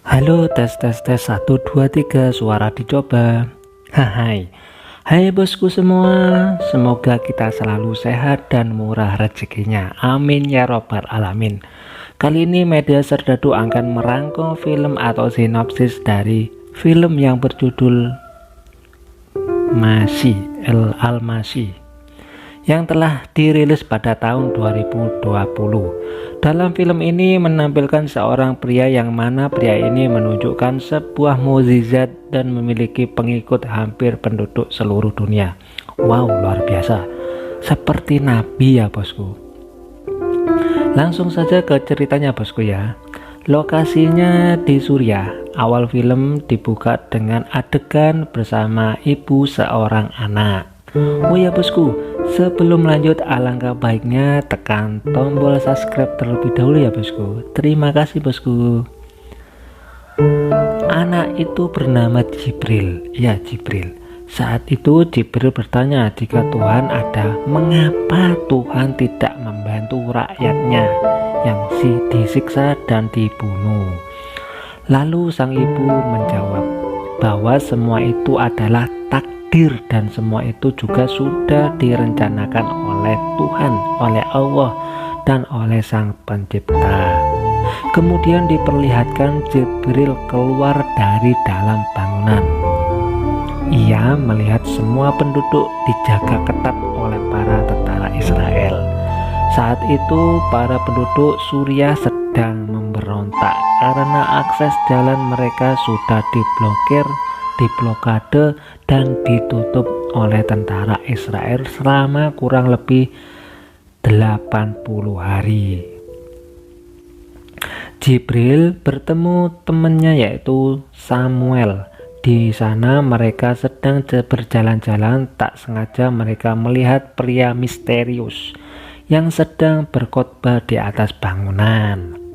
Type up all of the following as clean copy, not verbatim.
Halo, tes tes tes 1 2 3, suara dicoba. Hai bosku semua, semoga kita selalu sehat dan murah rezekinya. Amin ya robbal alamin. Kali ini Media Serdadu akan merangkum film atau sinopsis dari film yang berjudul Al-Masih yang telah dirilis pada tahun 2020. Dalam film ini menampilkan seorang pria yang mana pria ini menunjukkan sebuah mukjizat dan memiliki pengikut hampir penduduk seluruh dunia. Wow, luar biasa. Seperti nabi ya bosku. Langsung saja ke ceritanya bosku ya. Lokasinya di Suriah. Awal film dibuka dengan adegan bersama ibu seorang anak. Oh ya bosku, sebelum lanjut alangkah baiknya tekan tombol subscribe terlebih dahulu ya bosku. Terima kasih bosku. Anak itu bernama Jibril. Ya, Jibril. Saat itu Jibril bertanya jika Tuhan ada, mengapa Tuhan tidak membantu rakyatnya yang disiksa dan dibunuh? Lalu sang ibu menjawab bahwa semua itu adalah takdir dan semua itu juga sudah direncanakan oleh Tuhan, oleh Allah dan oleh Sang Pencipta. Kemudian diperlihatkan Jibril keluar dari dalam bangunan. Ia melihat semua penduduk dijaga ketat oleh para tentara Israel. Saat itu para penduduk Suriah sedang memberontak karena akses jalan mereka sudah diblokade dan ditutup oleh tentara Israel selama kurang lebih 80 hari. Jibril bertemu temannya yaitu Samuel. Di sana mereka sedang berjalan-jalan, tak sengaja mereka melihat pria misterius yang sedang berkhotbah di atas bangunan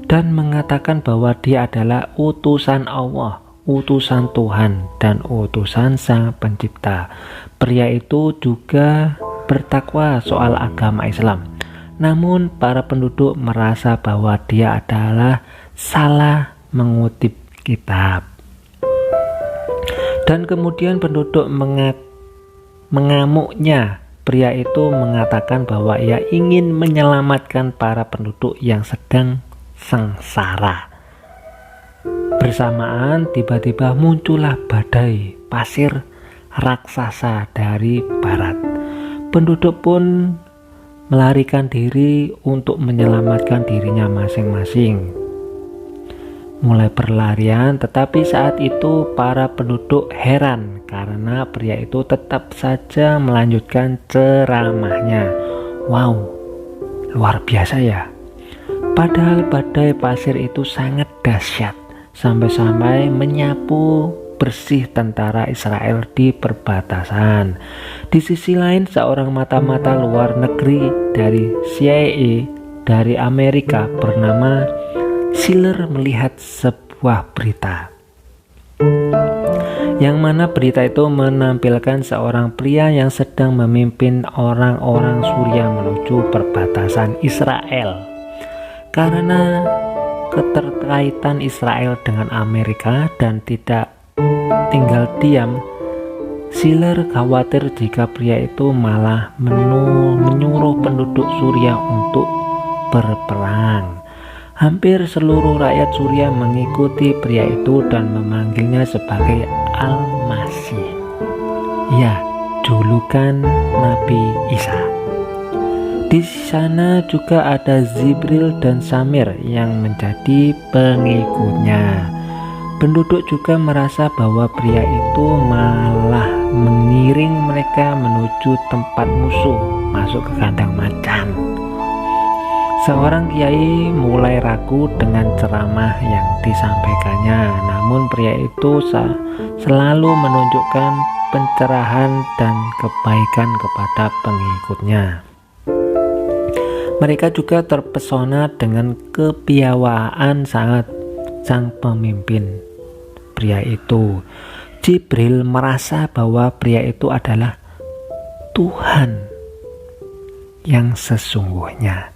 dan mengatakan bahwa dia adalah utusan Allah, utusan Tuhan dan utusan Sang Pencipta. Pria itu juga bertakwa soal agama Islam. Namun para penduduk merasa bahwa dia adalah salah mengutip kitab. Dan kemudian penduduk mengamuknya. Pria itu mengatakan bahwa ia ingin menyelamatkan para penduduk yang sedang sengsara. Bersamaan tiba-tiba muncullah badai pasir raksasa dari barat. Penduduk pun melarikan diri untuk menyelamatkan dirinya masing-masing. Mulai berlarian, tetapi saat itu para penduduk heran karena pria itu tetap saja melanjutkan ceramahnya. Wow, luar biasa ya. Padahal badai pasir itu sangat dahsyat, sampai-sampai menyapu bersih tentara Israel di perbatasan. Di sisi lain, seorang mata-mata luar negeri dari CIA dari Amerika bernama Siller melihat sebuah berita, yang mana berita itu menampilkan seorang pria yang sedang memimpin orang-orang Suriah menuju perbatasan Israel. Karena keterkaitan Israel dengan Amerika dan tidak tinggal diam, Siller khawatir jika pria itu malah menyuruh penduduk Suriah untuk berperang. Hampir seluruh rakyat Suriah mengikuti pria itu dan memanggilnya sebagai Al-Masih. Ya, julukan Nabi Isa. Di sana juga ada Jibril dan Samir yang menjadi pengikutnya. Penduduk juga merasa bahwa pria itu malah mengiring mereka menuju tempat musuh, masuk ke kandang macan. Seorang kiai mulai ragu dengan ceramah yang disampaikannya, namun pria itu selalu menunjukkan pencerahan dan kebaikan kepada pengikutnya. Mereka juga terpesona dengan kepiawaian sang pemimpin pria itu. Jibril merasa bahwa pria itu adalah Tuhan yang sesungguhnya.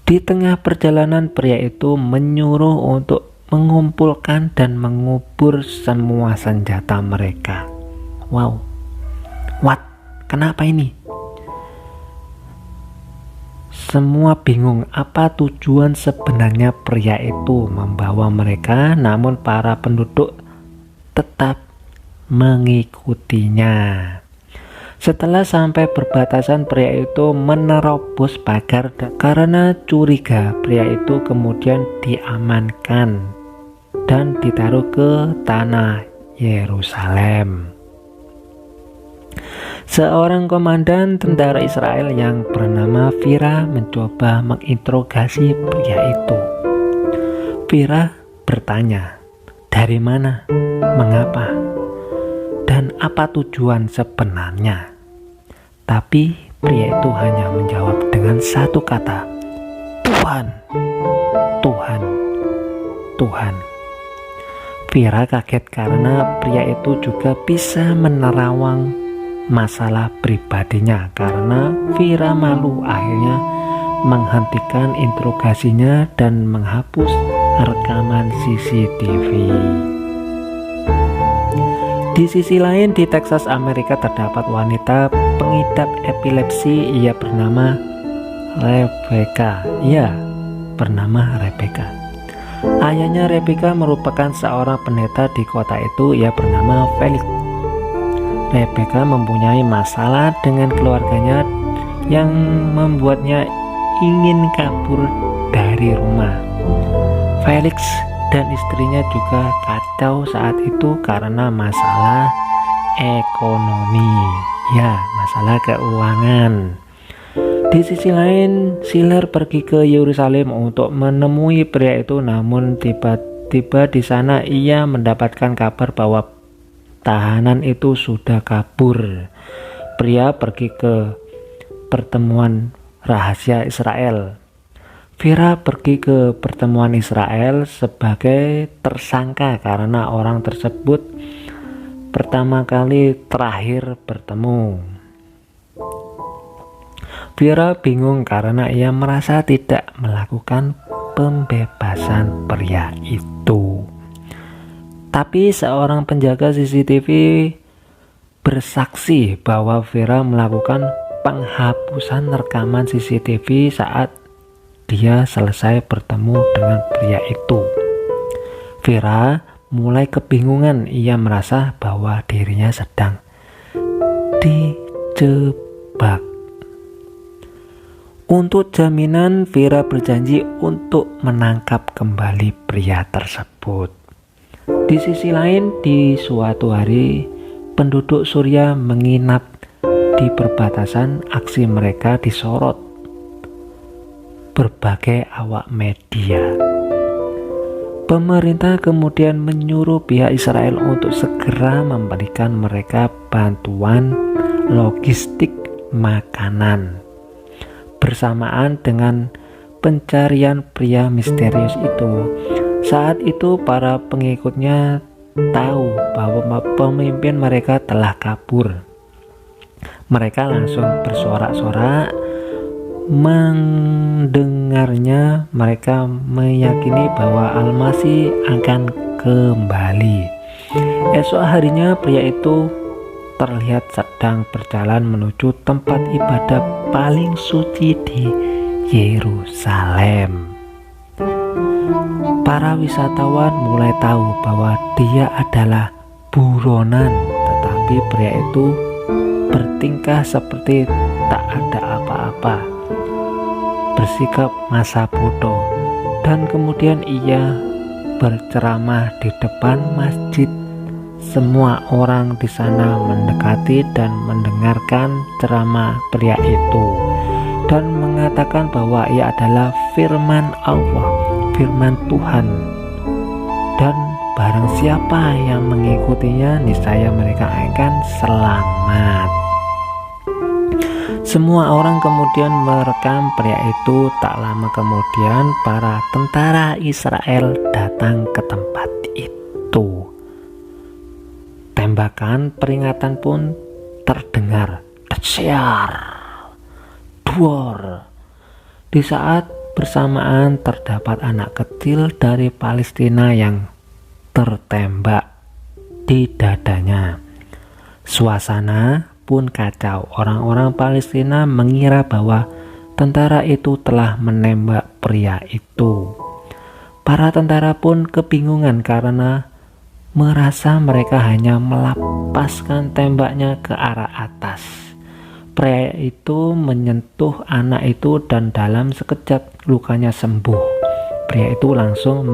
Di tengah perjalanan pria itu menyuruh untuk mengumpulkan dan mengubur semua senjata mereka. Wow, what? Kenapa ini? Semua bingung apa tujuan sebenarnya pria itu membawa mereka, namun para penduduk tetap mengikutinya. Setelah sampai perbatasan, pria itu menerobos pagar karena curiga. Pria itu kemudian diamankan dan ditaruh ke tanah Yerusalem. Seorang komandan tentara Israel yang bernama Vira mencoba menginterogasi pria itu. Vira bertanya, "Dari mana? Mengapa? Dan apa tujuan sebenarnya?" Tapi pria itu hanya menjawab dengan satu kata, "Tuhan, Tuhan, Tuhan." Vira kaget karena pria itu juga bisa menerawang masalah pribadinya. Karena Vira malu, akhirnya menghentikan interogasinya dan menghapus rekaman CCTV. Di sisi lain, di Texas, Amerika, terdapat wanita pengidap epilepsi. Ia bernama Rebecca. Ia bernama Rebecca. Ayahnya Rebecca merupakan seorang pendeta di kota itu. Ia bernama Felix. Rebecca mempunyai masalah dengan keluarganya yang membuatnya ingin kabur dari rumah. Felix dan istrinya juga kacau saat itu karena masalah ekonomi, ya, masalah keuangan. Di sisi lain, Schiller pergi ke Yerusalem untuk menemui pria itu, namun tiba-tiba di sana ia mendapatkan kabar bahwa tahanan itu sudah kabur. Pria pergi ke pertemuan rahasia Israel. Vira pergi ke pertemuan Israel sebagai tersangka karena orang tersebut pertama kali terakhir bertemu. Vira bingung karena ia merasa tidak melakukan pembebasan pria itu. Tapi seorang penjaga CCTV bersaksi bahwa Vira melakukan penghapusan rekaman CCTV saat dia selesai bertemu dengan pria itu. Vira mulai kebingungan. Ia merasa bahwa dirinya sedang dijebak. Untuk jaminan, Vira berjanji untuk menangkap kembali pria tersebut. Di sisi lain, di suatu hari, penduduk Suria menginap di perbatasan. Aksi mereka disorot berbagai awak media. Pemerintah kemudian menyuruh pihak Israel untuk segera memberikan mereka bantuan logistik makanan. Bersamaan dengan pencarian pria misterius itu, saat itu para pengikutnya tahu bahwa pemimpin mereka telah kabur. Mereka langsung bersorak-sorak. Mendengarnya, mereka meyakini bahwa Al-Masih akan kembali. Esok harinya, pria itu terlihat sedang berjalan menuju tempat ibadah paling suci di Yerusalem. Para wisatawan mulai tahu bahwa dia adalah buronan, tetapi pria itu bertingkah seperti tak ada apa-apa, bersikap masa bodoh, dan kemudian ia berceramah di depan masjid. Semua orang di sana mendekati dan mendengarkan ceramah pria itu dan mengatakan bahwa ia adalah firman Allah, firman Tuhan, dan barang siapa yang mengikutinya niscaya mereka akan selamat. Semua orang kemudian merekam pria itu. Tak lama kemudian para tentara Israel datang ke tempat itu. Tembakan peringatan pun terdengar. Tsyar, duor. Di saat bersamaan terdapat anak kecil dari Palestina yang tertembak di dadanya. Suasana pun kacau. Orang-orang Palestina mengira bahwa tentara itu telah menembak pria itu. Para tentara pun kebingungan karena merasa mereka hanya melepaskan tembaknya ke arah atas. Pria itu menyentuh anak itu dan dalam sekejap lukanya sembuh. Pria itu langsung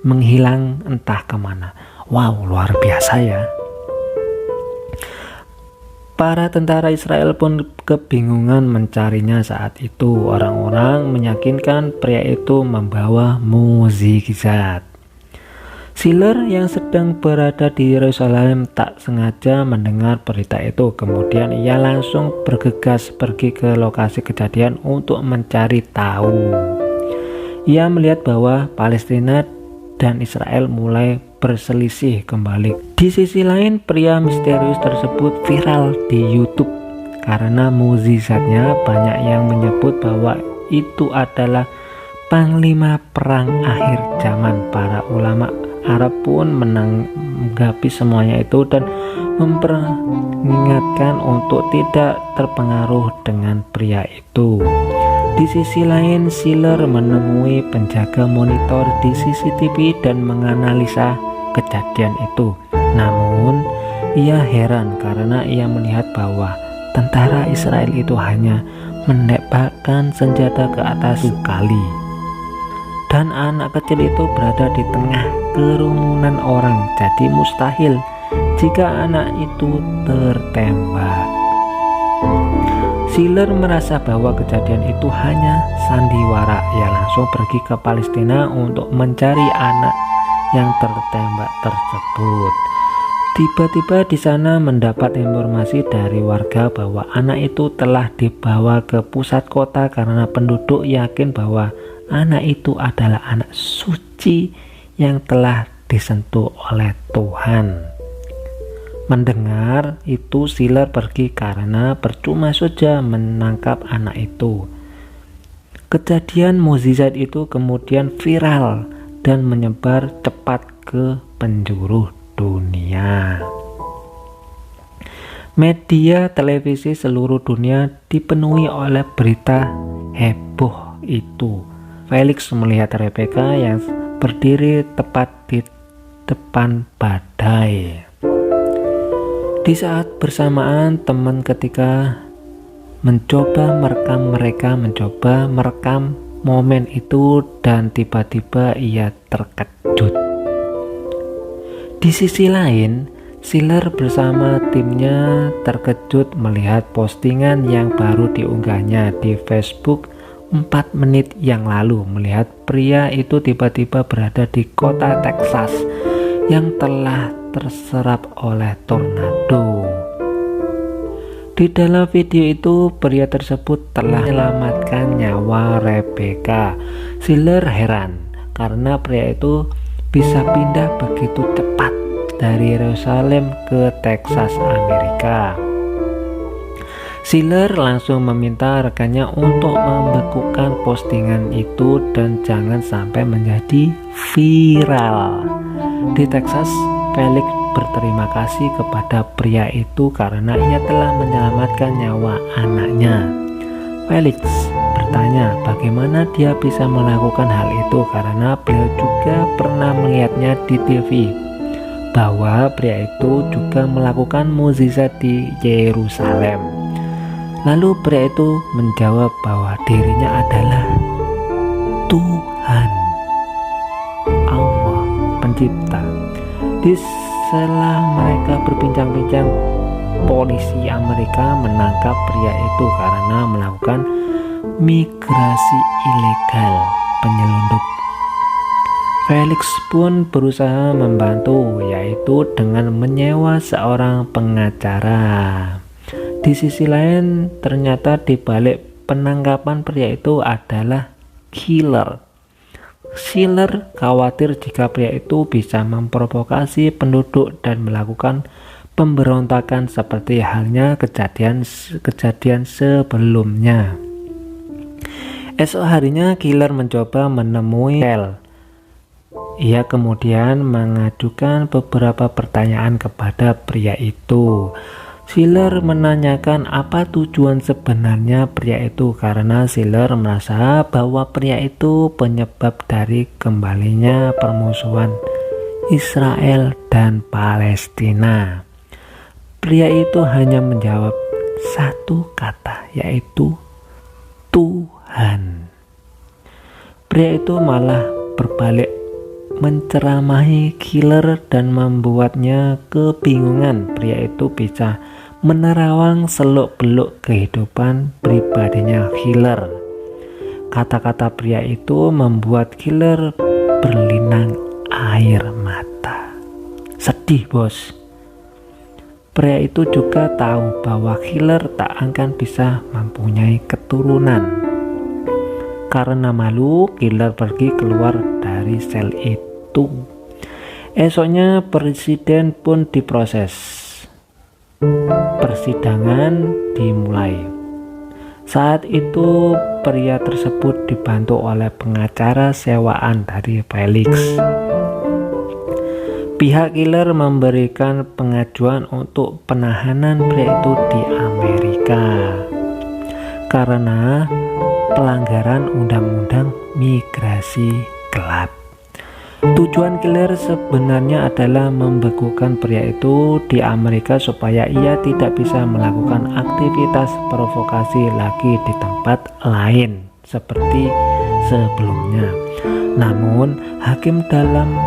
menghilang entah kemana. Wow, luar biasa ya. Para tentara Israel pun kebingungan mencarinya saat itu. Orang-orang meyakinkan pria itu membawa mukjizat. Schiller yang sedang berada di Yerusalem tak sengaja mendengar berita itu. Kemudian ia langsung bergegas pergi ke lokasi kejadian untuk mencari tahu. Ia melihat bahwa Palestina dan Israel mulai berselisih kembali. Di sisi lain, pria misterius tersebut viral di YouTube karena mukjizatnya. Banyak yang menyebut bahwa itu adalah panglima perang akhir zaman. Para ulama Arab pun menanggapi semuanya itu dan memperingatkan untuk tidak terpengaruh dengan pria itu. Di sisi lain, Schiller menemui penjaga monitor di CCTV dan menganalisa kejadian itu. Namun, ia heran karena ia melihat bahwa tentara Israel itu hanya menembakkan senjata ke atas sekali. Dan anak kecil itu berada di tengah kerumunan orang, jadi mustahil jika anak itu tertembak. Schiller merasa bahwa kejadian itu hanya sandiwara. Ia langsung pergi ke Palestina untuk mencari anak yang tertembak tersebut. Tiba-tiba di sana mendapat informasi dari warga bahwa anak itu telah dibawa ke pusat kota karena penduduk yakin bahwa anak itu adalah anak suci yang telah disentuh oleh Tuhan. Mendengar itu, Schiller pergi karena percuma saja menangkap anak itu. Kejadian mukjizat itu kemudian viral dan menyebar cepat ke penjuru dunia. Media televisi seluruh dunia dipenuhi oleh berita heboh itu. Felix melihat Rebecca yang berdiri tepat di depan badai. Di saat bersamaan, teman ketika mereka mencoba merekam momen itu dan tiba-tiba ia terkejut. Di sisi lain, Schiller bersama timnya terkejut melihat postingan yang baru diunggahnya di Facebook 4 menit yang lalu. Melihat pria itu tiba-tiba berada di kota Texas yang telah terserap oleh tornado. Di dalam video itu, pria tersebut telah menyelamatkan nyawa Rebecca. Schiller heran karena pria itu bisa pindah begitu cepat dari Yerusalem ke Texas, Amerika. Schiller langsung meminta rekannya untuk membekukan postingan itu dan jangan sampai menjadi viral. Di Texas, Felix berterima kasih kepada pria itu karena ia telah menyelamatkan nyawa anaknya. Felix bertanya bagaimana dia bisa melakukan hal itu karena beliau juga pernah melihatnya di TV bahwa pria itu juga melakukan mukjizat di Yerusalem. Lalu pria itu menjawab bahwa dirinya adalah Tuhan, Allah, pencipta. Di sela mereka berbincang-bincang, polisi Amerika menangkap pria itu karena melakukan migrasi ilegal penyelundup. Felix pun berusaha membantu, yaitu dengan menyewa seorang pengacara. Di sisi lain, ternyata di balik penangkapan pria itu adalah killer. Schiller khawatir jika pria itu bisa memprovokasi penduduk dan melakukan pemberontakan seperti halnya kejadian sebelumnya. Esok harinya killer mencoba menemui Shell. Ia kemudian mengajukan beberapa pertanyaan kepada pria itu. Killer menanyakan apa tujuan sebenarnya pria itu, karena Killer merasa bahwa pria itu penyebab dari kembalinya permusuhan Israel dan Palestina. Pria itu hanya menjawab satu kata, yaitu Tuhan. Pria itu malah berbalik menceramahi Killer dan membuatnya kebingungan. Pria itu bisa menerawang seluk-beluk kehidupan pribadinya Killer. Kata-kata pria itu membuat Killer berlinang air mata. Sedih, bos. Pria itu juga tahu bahwa Killer tak akan bisa mempunyai keturunan. Karena malu, Killer pergi keluar dari sel itu. Esoknya presiden pun diproses. Persidangan dimulai. Saat itu pria tersebut dibantu oleh pengacara sewaan dari Felix. Pihak Killer memberikan pengajuan untuk penahanan pria itu di Amerika karena pelanggaran undang-undang migrasi gelap. Tujuan Killer sebenarnya adalah membekukan pria itu di Amerika supaya ia tidak bisa melakukan aktivitas provokasi lagi di tempat lain seperti sebelumnya. Namun hakim dalam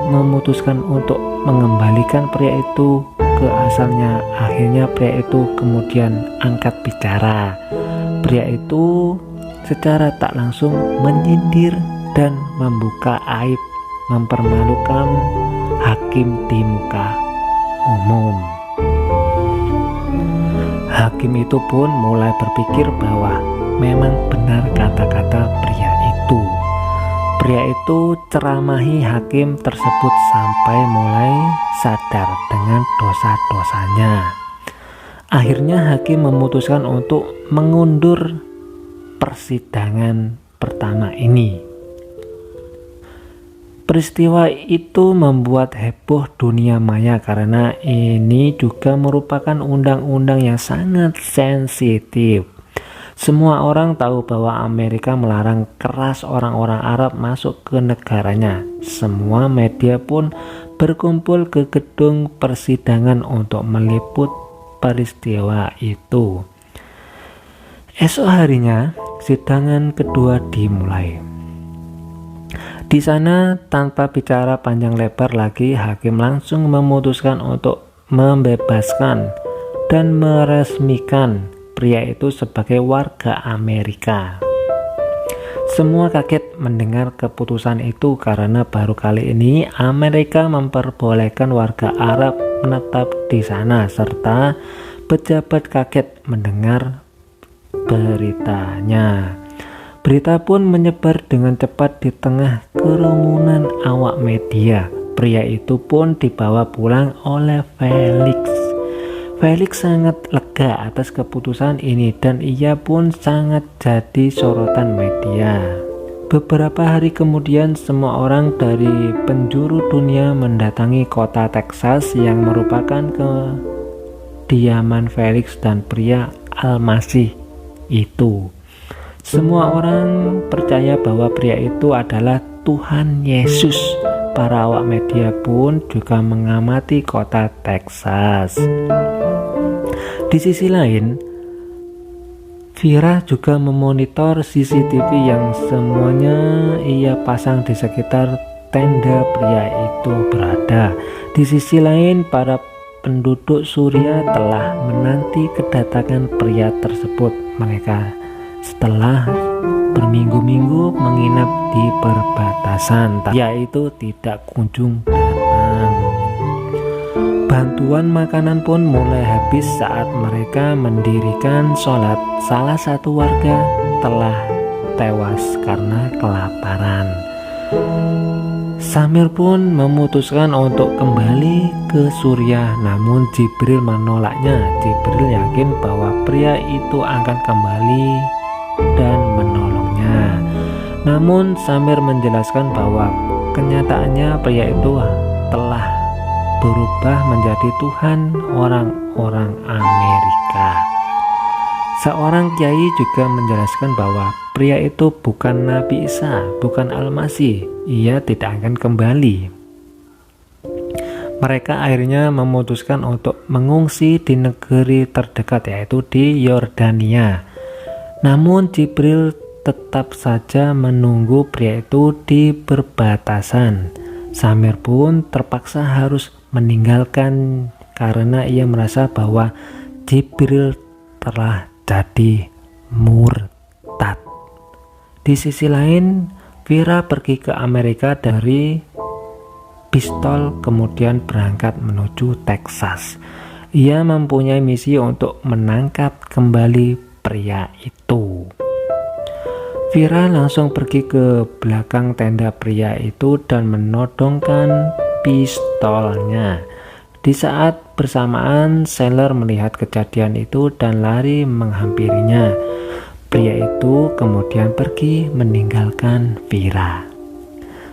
memutuskan untuk mengembalikan pria itu ke asalnya. Akhirnya pria itu kemudian angkat bicara. Pria itu secara tak langsung menyindir dan membuka aib, mempermalukan hakim di muka umum. Hakim itu pun mulai berpikir bahwa memang benar kata-kata pria itu. Pria itu ceramahi hakim tersebut sampai mulai sadar dengan dosa-dosanya. Akhirnya hakim memutuskan untuk mengundur persidangan pertama ini. Peristiwa itu membuat heboh dunia maya karena ini juga merupakan undang-undang yang sangat sensitif. Semua orang tahu bahwa Amerika melarang keras orang-orang Arab masuk ke negaranya. Semua media pun berkumpul ke gedung persidangan untuk meliput peristiwa itu. Esok harinya, sidangan kedua dimulai. Di sana, tanpa bicara panjang lebar lagi, hakim langsung memutuskan untuk membebaskan dan meresmikan pria itu sebagai warga Amerika. Semua kaget mendengar keputusan itu karena baru kali ini Amerika memperbolehkan warga Arab menetap di sana, serta pejabat kaget mendengar beritanya. Berita pun menyebar dengan cepat di tengah kerumunan awak media. Pria itu pun dibawa pulang oleh Felix. Felix sangat lega atas keputusan ini dan ia pun sangat jadi sorotan media. Beberapa hari kemudian semua orang dari penjuru dunia mendatangi kota Texas yang merupakan kediaman Felix dan pria Al-Masih itu. Semua orang percaya bahwa pria itu adalah Tuhan Yesus. Para awak media pun juga mengamati kota Texas. Di sisi lain, Vira juga memonitor CCTV yang semuanya ia pasang di sekitar tenda pria itu berada. Di sisi lain, para penduduk Suria telah menanti kedatangan pria tersebut. Mereka setelah berminggu-minggu menginap di perbatasan, yaitu tidak kunjung datang. Bantuan makanan pun mulai habis saat mereka mendirikan sholat. Salah satu warga telah tewas karena kelaparan. Samir pun memutuskan untuk kembali ke Suriah, namun Jibril menolaknya. Jibril yakin bahwa pria itu akan kembali dan menolongnya. Namun Samir menjelaskan bahwa kenyataannya pria itu telah berubah menjadi Tuhan orang-orang Amerika. Seorang kiai juga menjelaskan bahwa pria itu bukan Nabi Isa, bukan Al-Masih. Ia tidak akan kembali. Mereka akhirnya memutuskan untuk mengungsi di negeri terdekat, yaitu di Yordania. Namun Jibril tetap saja menunggu pria itu di perbatasan. Samir pun terpaksa harus meninggalkan karena ia merasa bahwa Jibril telah jadi murtad. Di sisi lain, Vira pergi ke Amerika dari Bristol kemudian berangkat menuju Texas. Ia mempunyai misi untuk menangkap kembali pria itu. Vira langsung pergi ke belakang tenda pria itu dan menodongkan pistolnya. Di saat bersamaan, Sailor melihat kejadian itu dan lari menghampirinya. Pria itu kemudian pergi meninggalkan Vira.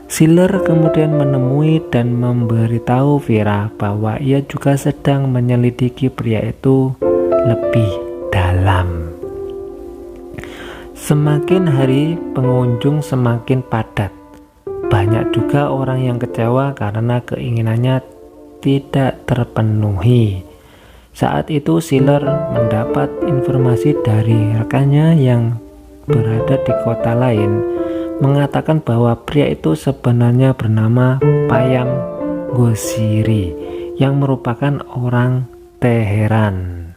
Sailor kemudian menemui dan memberitahu Vira bahwa ia juga sedang menyelidiki pria itu lebih dalam. Semakin hari pengunjung semakin padat. Banyak juga orang yang kecewa karena keinginannya tidak terpenuhi. Saat itu Sailor mendapat informasi dari rekannya yang berada di kota lain, mengatakan bahwa pria itu sebenarnya bernama Payam Gosiri yang merupakan orang Teheran.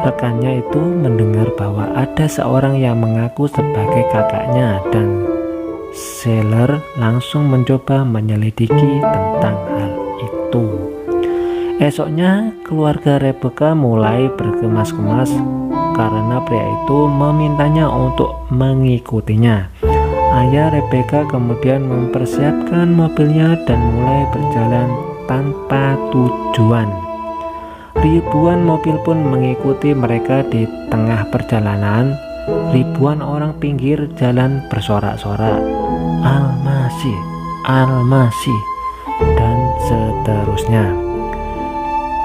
Rekannya itu mendengar bahwa ada seorang yang mengaku sebagai kakaknya dan Sailor langsung mencoba menyelidiki tentang hal itu. Esoknya keluarga Rebecca mulai bergemas-gemas karena pria itu memintanya untuk mengikutinya. Ayah Rebecca kemudian mempersiapkan mobilnya dan mulai berjalan tanpa tujuan. Ribuan mobil pun mengikuti mereka. Di tengah perjalanan, ribuan orang pinggir jalan bersorak-sorak, Al-Masih, Al-Masih, dan seterusnya.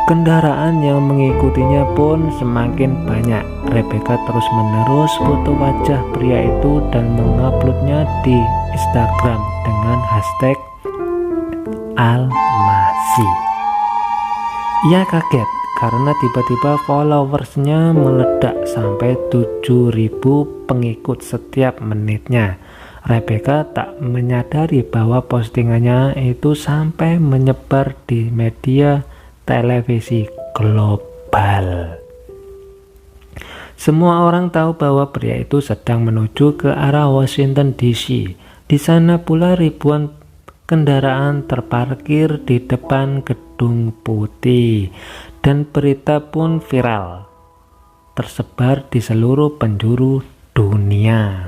Kendaraan yang mengikutinya pun semakin banyak. Rebecca terus-menerus foto wajah pria itu dan menguploadnya di Instagram dengan hashtag Al-Masih. Ia kaget karena tiba-tiba followersnya meledak sampai 7.000 pengikut setiap menitnya. Rebecca tak menyadari bahwa postingannya itu sampai menyebar di media televisi global. Semua orang tahu bahwa pria itu sedang menuju ke arah Washington DC. Di sana pula ribuan kendaraan terparkir di depan Gedung Putih dan berita pun viral, tersebar di seluruh penjuru dunia.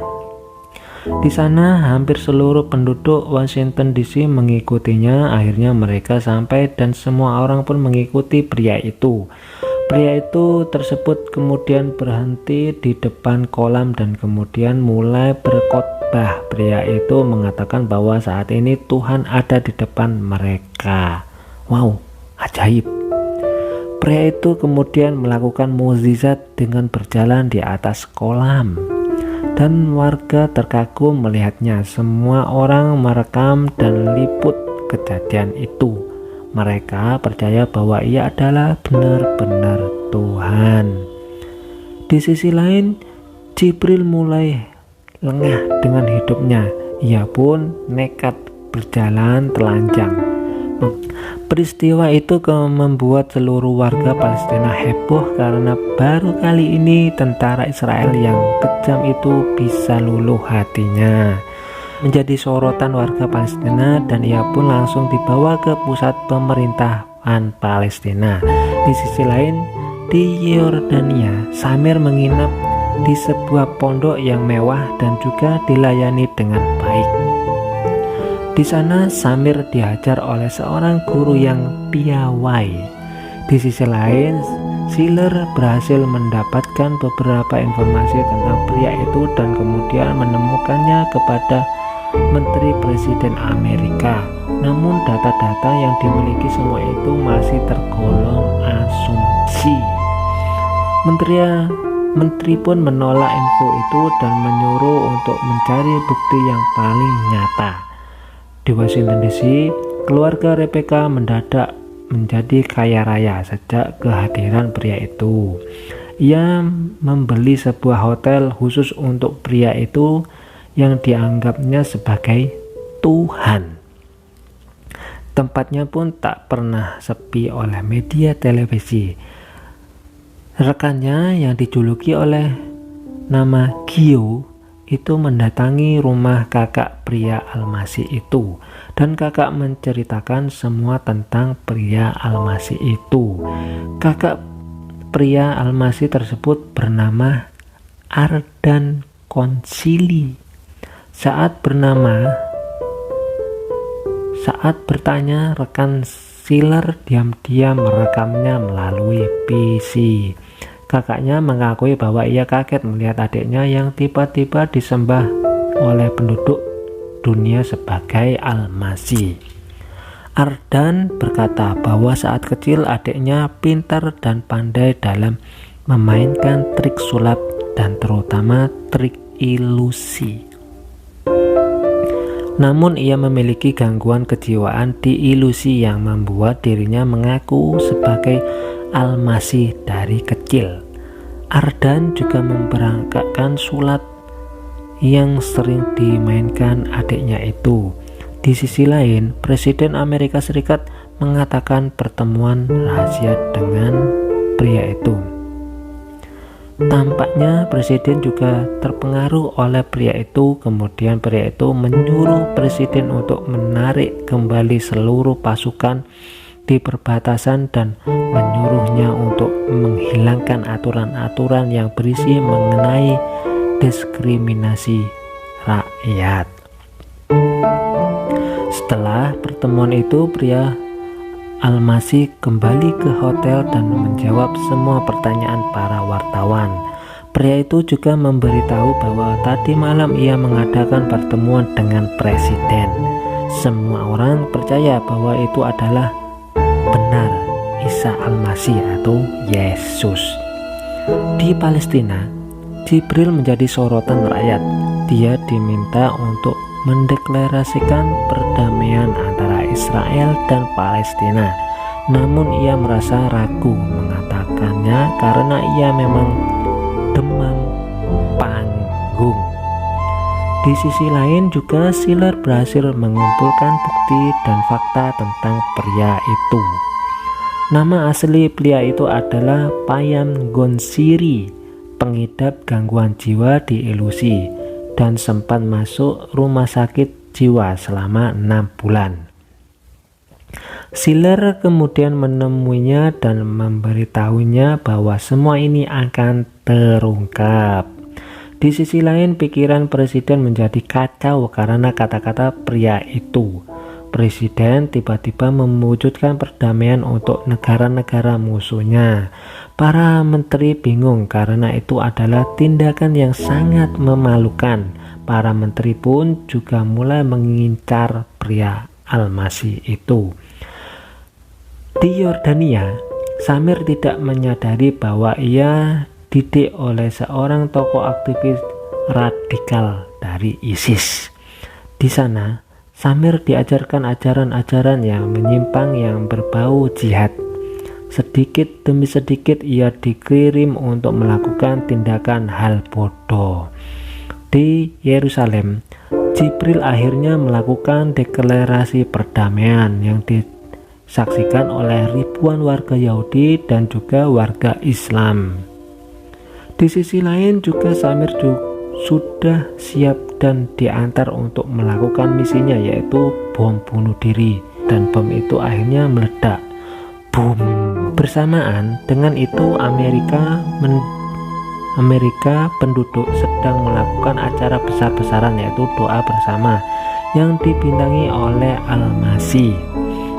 Di sana hampir seluruh penduduk Washington DC mengikutinya. Akhirnya mereka sampai dan semua orang pun mengikuti pria itu. Pria itu tersebut kemudian berhenti di depan kolam dan kemudian mulai berkhotbah. Pria itu mengatakan bahwa saat ini Tuhan ada di depan mereka. Wow, ajaib. Pria itu kemudian melakukan mukjizat dengan berjalan di atas kolam. Dan warga terkagum melihatnya. Semua orang merekam dan liput kejadian itu. Mereka percaya bahwa ia adalah benar-benar Tuhan. Di sisi lain, Jibril mulai lengah dengan hidupnya. Ia pun nekat berjalan telanjang. Peristiwa itu membuat seluruh warga Palestina heboh karena baru kali ini tentara Israel yang kejam itu bisa luluh hatinya. Menjadi sorotan warga Palestina dan ia pun langsung dibawa ke pusat pemerintahan Palestina. Di sisi lain, di Yordania, Samir menginap di sebuah pondok yang mewah dan juga dilayani dengan baik. Di sana Samir diajar oleh seorang guru yang piawai. Di sisi lain, Schiller berhasil mendapatkan beberapa informasi tentang pria itu dan kemudian menemukannya kepada Menteri Presiden Amerika. Namun data-data yang dimiliki semua itu masih tergolong asumsi. Menteri pun menolak info itu dan menyuruh untuk mencari bukti yang paling nyata. Di Washington DC, keluarga Rebecca mendadak menjadi kaya raya sejak kehadiran pria itu. Ia membeli sebuah hotel khusus untuk pria itu yang dianggapnya sebagai Tuhan. Tempatnya pun tak pernah sepi oleh media televisi. Rekannya yang dijuluki oleh nama Gio itu mendatangi rumah kakak pria Almasi itu, dan kakak menceritakan semua tentang pria Almasi itu. Kakak pria Almasi tersebut bernama Ardan Konsili. Saat bertanya, rekan Schiller diam-diam merekamnya melalui PC. Kakaknya mengakui bahwa ia kaget melihat adiknya yang tiba-tiba disembah oleh penduduk dunia sebagai Almasi. Ardan berkata bahwa saat kecil adiknya pintar dan pandai dalam memainkan trik sulap dan terutama trik ilusi. Namun ia memiliki gangguan kejiwaan di ilusi yang membuat dirinya mengaku sebagai Almasi dari kecil. Ardan juga memperangkatkan sulap yang sering dimainkan adiknya itu. Di sisi lain, Presiden Amerika Serikat mengatakan pertemuan rahasia dengan pria itu. Tampaknya presiden juga terpengaruh oleh pria itu. Kemudian pria itu menyuruh presiden untuk menarik kembali seluruh pasukan di perbatasan dan menyuruhnya untuk menghilangkan aturan-aturan yang berisi mengenai diskriminasi rakyat. Setelah pertemuan itu, pria Almasi kembali ke hotel dan menjawab semua pertanyaan para wartawan. Pria itu juga memberitahu bahwa tadi malam ia mengadakan pertemuan dengan presiden. Semua orang percaya bahwa itu adalah benar Isa Almasi atau Yesus. Di Palestina, Jibril menjadi sorotan rakyat. Dia diminta untuk mendeklarasikan perdamaian antara Israel dan Palestina. Namun ia merasa ragu mengatakannya karena ia memang demam panggung. Di sisi lain juga Schiller berhasil mengumpulkan bukti dan fakta tentang pria itu. Nama asli pria itu adalah Payam Gonsiri, pengidap gangguan jiwa di ilusi, dan sempat masuk rumah sakit jiwa selama 6 bulan. Schiller kemudian menemuinya dan memberitahunya bahwa semua ini akan terungkap. Di sisi lain, pikiran presiden menjadi kacau karena kata-kata pria itu. Presiden tiba-tiba mewujudkan perdamaian untuk negara-negara musuhnya. Para menteri bingung karena itu adalah tindakan yang sangat memalukan. Para menteri pun juga mulai mengincar pria Almasi itu. Di Yordania, Samir tidak menyadari bahwa ia didik oleh seorang tokoh aktivis radikal dari ISIS. Di sana, Samir diajarkan ajaran-ajaran yang menyimpang yang berbau jihad. Sedikit demi sedikit ia dikirim untuk melakukan tindakan hal bodoh. Di Yerusalem, Jibril akhirnya melakukan deklarasi perdamaian yang disaksikan oleh ribuan warga Yahudi dan juga warga Islam. Di sisi lain juga Samir sudah siap dan diantar untuk melakukan misinya, yaitu bom bunuh diri, dan bom itu akhirnya meledak. Boom. Bersamaan dengan itu Amerika penduduk sedang melakukan acara besar-besaran, yaitu doa bersama yang dibintangi oleh Almasi.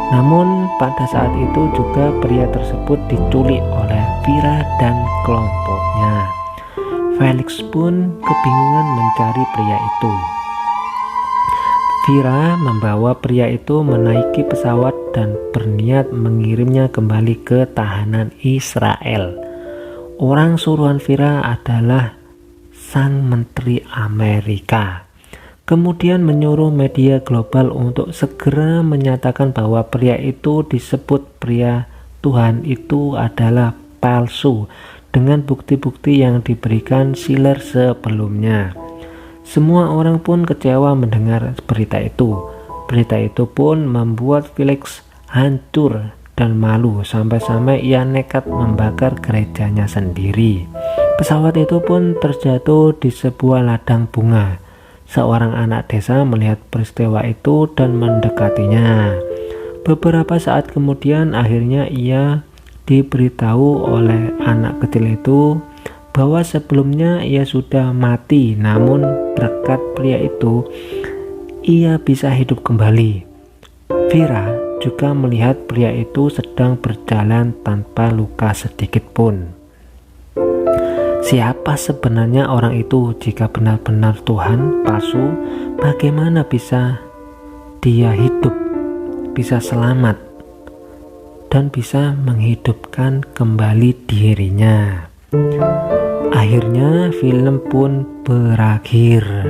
Namun pada saat itu juga pria tersebut diculik oleh Vira dan kelompoknya. Felix pun kebingungan mencari pria itu. Vira membawa pria itu menaiki pesawat dan berniat mengirimnya kembali ke tahanan Israel. Orang suruhan Vira adalah sang menteri Amerika. Kemudian menyuruh media global untuk segera menyatakan bahwa pria itu disebut pria Tuhan itu adalah palsu dengan bukti-bukti yang diberikan Schiller sebelumnya. Semua orang pun kecewa mendengar berita itu. Berita itu pun membuat Felix hancur dan malu sampai-sampai ia nekat membakar gerejanya sendiri. Pesawat itu pun terjatuh di sebuah ladang bunga. Seorang anak desa melihat peristiwa itu dan mendekatinya. Beberapa saat kemudian akhirnya ia diberitahu oleh anak kecil itu bahwa sebelumnya ia sudah mati, namun berkat pria itu ia bisa hidup kembali. Vira juga melihat pria itu sedang berjalan tanpa luka sedikit pun. Siapa sebenarnya orang itu jika benar-benar Tuhan palsu? Bagaimana bisa dia hidup, bisa selamat, dan bisa menghidupkan kembali dirinya? Akhirnya film pun berakhir.